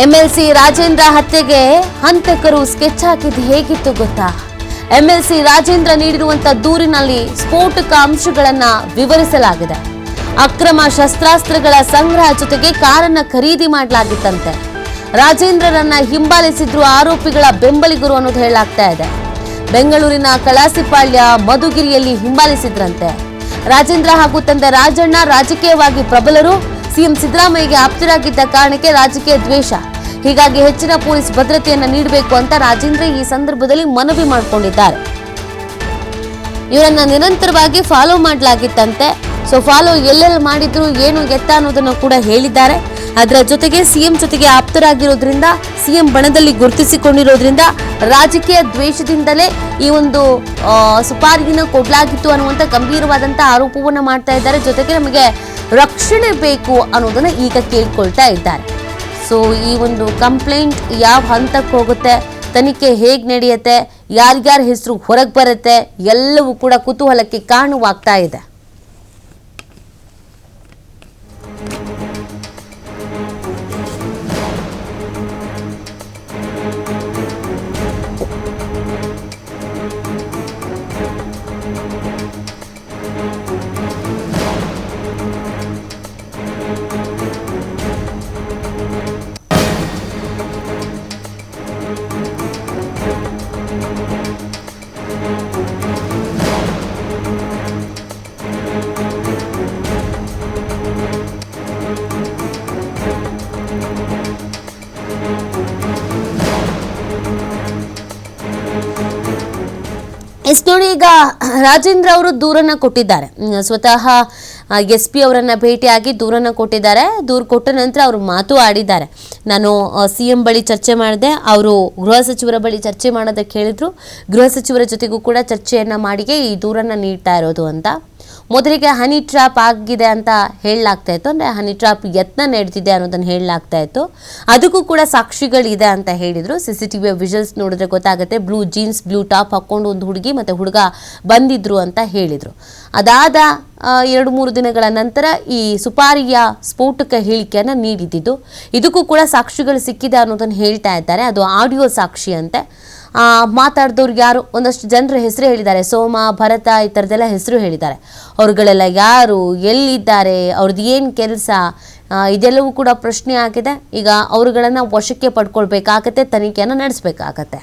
MLC Rajendra ಹತ್ಯೆಗೆ ಹಂತಕರು sketch ಹಾಕಿದ್ದು ಹೇಗಿತ್ತು ಗೊತ್ತಾ? ಎಂಎಲ್ಸಿ ರಾಜೇಂದ್ರ ನೀಡಿರುವಂತ ದೂರಿನಲ್ಲಿ ಸ್ಫೋಟಕ ಅಂಶಗಳನ್ನ ವಿವರಿಸಲಾಗಿದೆ. ಅಕ್ರಮ ಶಸ್ತ್ರಾಸ್ತ್ರಗಳ ಸಂಗ್ರಹ ಜೊತೆಗೆ ಕಾರನ್ನ ಖರೀದಿ ಮಾಡಲಾಗಿತ್ತಂತೆ. ರಾಜೇಂದ್ರರನ್ನ ಹಿಂಬಾಲಿಸಿದ್ರು ಆರೋಪಿಗಳ ಬೆಂಬಲಿಗರು ಅನ್ನೋದು ಹೇಳಲಾಗ್ತಾ ಇದೆ. ಬೆಂಗಳೂರಿನ ಕಳಾಸಿಪಾಳ್ಯ ಮಧುಗಿರಿಯಲ್ಲಿ ಹಿಂಬಾಲಿಸಿದ್ರಂತೆ. ರಾಜೇಂದ್ರ ಹಾಗೂ ತಂದೆ ರಾಜಣ್ಣ ರಾಜಕೀಯವಾಗಿ ಪ್ರಬಲರು. ಸಿಎಂ ಸಿದ್ದರಾಮಯ್ಯಗೆ ಆಪ್ತರಾಗಿದ್ದ ಕಾರಣಕ್ಕೆ ರಾಜಕೀಯ ದ್ವೇಷ. ಹೀಗಾಗಿ ಹೆಚ್ಚಿನ ಪೊಲೀಸ್ ಭದ್ರತೆಯನ್ನ ನೀಡಬೇಕು ಅಂತ ರಾಜೇಂದ್ರ ಈ ಸಂದರ್ಭದಲ್ಲಿ ಮನವಿ ಮಾಡಿಕೊಂಡಿದ್ದಾರೆ. ಇವರನ್ನ ನಿರಂತರವಾಗಿ ಫಾಲೋ ಮಾಡಲಾಗಿತ್ತಂತೆ. ಸೊ ಫಾಲೋ ಎಲ್ಲೆಲ್ಲಿ ಮಾಡಿದ್ರು ಏನು ಎತ್ತ ಅನ್ನೋದನ್ನು ಕೂಡ ಹೇಳಿದ್ದಾರೆ. ಅದರ ಜೊತೆಗೆ ಸಿಎಂ ಜೊತೆಗೆ ಆಪ್ತರಾಗಿರೋದ್ರಿಂದ, ಸಿಎಂ ಬಣದಲ್ಲಿ ಗುರುತಿಸಿಕೊಂಡಿರೋದ್ರಿಂದ ರಾಜಕೀಯ ದ್ವೇಷದಿಂದಲೇ ಈ ಒಂದು ಸುಪಾರಿಯನ್ನು ಕೊಡಲಾಗಿತ್ತು ಅನ್ನುವಂಥ ಗಂಭೀರವಾದಂಥ ಆರೋಪವನ್ನು ಮಾಡ್ತಾ ಇದ್ದಾರೆ. ಜೊತೆಗೆ ನಮಗೆ ರಕ್ಷಣೆ ಬೇಕು ಅನ್ನೋದನ್ನ ಈಗ ಕೇಳ್ಕೊಳ್ತಾ ಇದ್ದಾರೆ. ಸೊ ಈ ಒಂದು ಕಂಪ್ಲೇಂಟ್ ಯಾವ ಹಂತಕ್ಕೆ ಹೋಗುತ್ತೆ, ತನಿಖೆ ಹೇಗೆ ನಡೆಯುತ್ತೆ, ಯಾರ್ಯಾರ ಹೆಸರು ಹೊರಗೆ ಬರುತ್ತೆ, ಎಲ್ಲವೂ ಕೂಡ ಕುತೂಹಲಕ್ಕೆ ಕಾರಣವಾಗ್ತಾ ಇದೆ. ನೋಡಿ, ಈಗ ರಾಜೇಂದ್ರ ಅವರು ದೂರನ್ನ ಕೊಟ್ಟಿದ್ದಾರೆ. ಸ್ವತಃ SP ಅವರನ್ನ ಭೇಟಿಯಾಗಿ ದೂರನ್ನ ಕೊಟ್ಟಿದ್ದಾರೆ. ದೂರು ಕೊಟ್ಟ ನಂತರ ಅವರು ಮಾತು ಆಡಿದ್ದಾರೆ. ನಾನು CM ಬಳಿ ಚರ್ಚೆ ಮಾಡಿದೆ, ಅವರು ಗೃಹ ಸಚಿವರ ಬಳಿ ಚರ್ಚೆ ಮಾಡೋದಕ್ಕೆ ಹೇಳಿದ್ರು. ಗೃಹ ಸಚಿವರ ಜೊತೆಗೂ ಕೂಡ ಚರ್ಚೆಯನ್ನ ಮಾಡಿಯೇ ಈ ದೂರನ್ನ ನೀಡ್ತಾ ಇರೋದು ಅಂತ. ಮೊದಲಿಗೆ ಹನಿ ಟ್ರ್ಯಾಪ್ ಆಗಿದೆ ಅಂತ ಹೇಳಲಾಗ್ತಾ ಇತ್ತು, ಅಂದರೆ ಹನಿ ಟ್ರ್ಯಾಪ್ ಯತ್ನ ನಡೆದಿದೆ ಅನ್ನೋದನ್ನು ಹೇಳಲಾಗ್ತಾ ಇತ್ತು. ಅದಕ್ಕೂ ಕೂಡ ಸಾಕ್ಷಿಗಳಿದೆ ಅಂತ ಹೇಳಿದರು. CCTV ವಿಜುವಲ್ಸ್ ನೋಡಿದ್ರೆ ಗೊತ್ತಾಗುತ್ತೆ. ಬ್ಲೂ ಜೀನ್ಸ್, ಬ್ಲೂ ಟಾಪ್ ಹಾಕ್ಕೊಂಡು ಒಂದು ಹುಡುಗಿ ಮತ್ತು ಹುಡುಗ ಬಂದಿದ್ರು ಅಂತ ಹೇಳಿದರು. ಅದಾದ 2-3 ದಿನಗಳ ನಂತರ ಈ ಸುಪಾರಿಯ ಸ್ಫೋಟಕ ಹೇಳಿಕೆಯನ್ನು ನೀಡಿದ್ದು. ಇದಕ್ಕೂ ಕೂಡ ಸಾಕ್ಷಿಗಳು ಸಿಕ್ಕಿದೆ ಅನ್ನೋದನ್ನು ಹೇಳ್ತಾ ಇದ್ದಾರೆ. ಅದು ಆಡಿಯೋ ಸಾಕ್ಷಿ ಅಂತೆ. ಮಾತಾಡಿದವ್ರು ಯಾರು, ಒಂದಷ್ಟು ಜನರ ಹೆಸರು ಹೇಳಿದ್ದಾರೆ. ಸೋಮ, ಭರತ, ಈ ಥರದ್ದೆಲ್ಲ ಹೆಸರು ಹೇಳಿದ್ದಾರೆ. ಅವ್ರುಗಳೆಲ್ಲ ಯಾರು, ಎಲ್ಲಿದ್ದಾರೆ, ಅವ್ರದ್ದು ಏನು ಕೆಲಸ, ಇದೆಲ್ಲವೂ ಕೂಡ ಪ್ರಶ್ನೆ ಆಗಿದೆ. ಈಗ ಅವರುಗಳನ್ನು ವಶಕ್ಕೆ ಪಡ್ಕೊಳ್ಬೇಕಾಗತ್ತೆ, ತನಿಖೆಯನ್ನು ನಡೆಸಬೇಕಾಗತ್ತೆ.